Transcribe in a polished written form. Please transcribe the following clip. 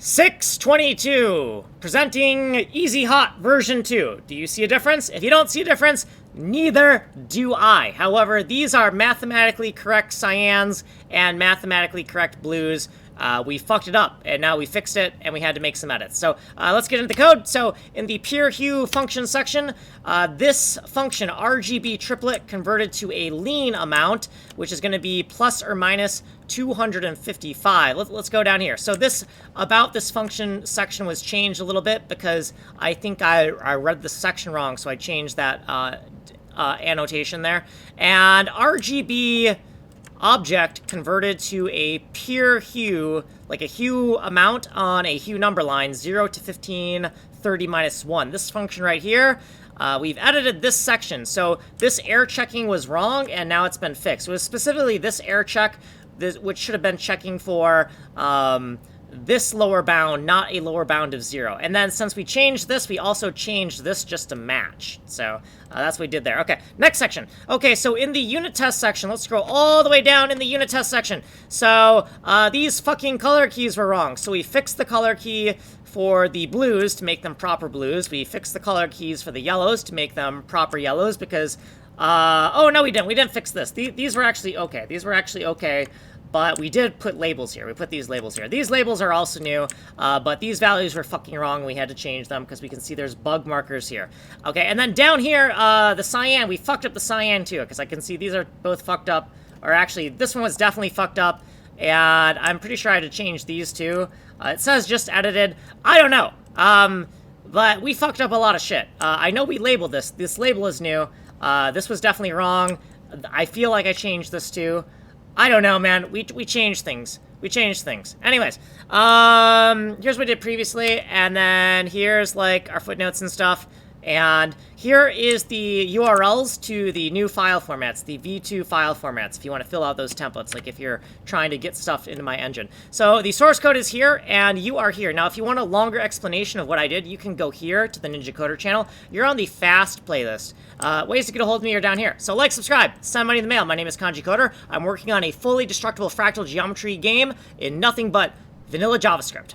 622, presenting Easyhot version 2. Do you see a difference? If you don't see a difference, neither do I. However, these are mathematically correct cyans and mathematically correct blues. We fucked it up, and now we fixed it, and we had to make some edits. So let's get into the code. So in the Purehue function section, this function, RGB triplet, converted to a lean amount, which is going to be plus or minus 255. Let's go down here. So this function section was changed a little bit because I think I read the section wrong, so I changed that annotation there. And RGB object converted to a Purehue, like a hue amount on a hue number line, 0 to 15, 30 minus 1. This function right here, we've edited this section. So this error checking was wrong, and now it's been fixed. It was specifically this error check, which should have been checking for this lower bound, not a lower bound of 0. And then since we changed this, we also changed this just to match. So that's what we did there. Okay, next section. Okay, so in the unit test section, let's scroll all the way down in the unit test section. So these fucking color keys were wrong. So we fixed the color key for the blues to make them proper blues. We fixed the color keys for the yellows to make them proper yellows because, oh no, we didn't. We didn't fix this. These were actually okay. These were actually okay. But we did put labels here. We put these labels here. These labels are also new, but these values were fucking wrong. We had to change them because we can see there's bug markers here. Okay, and then down here, the cyan, we fucked up the cyan too, because I can see these are both fucked up. Or actually, this one was definitely fucked up, and I'm pretty sure I had to change these two. It says just edited. I don't know, but we fucked up a lot of shit. I know we labeled this. This label is new. This was definitely wrong. I feel like I changed this too. I don't know, man. We changed things. We changed things. Anyways, here's what we did previously, and then here's, like, our footnotes and stuff. And here is the URLs to the new file formats, the V2 file formats, if you want to fill out those templates, like if you're trying to get stuff into my engine. So the source code is here, and you are here. Now, if you want a longer explanation of what I did, you can go here to the Ninja Coder channel. You're on the fast playlist. Ways to get a hold of me are down here. So like, subscribe, send money in the mail. My name is Kanji Coder. I'm working on a fully destructible fractal geometry game in nothing but vanilla JavaScript.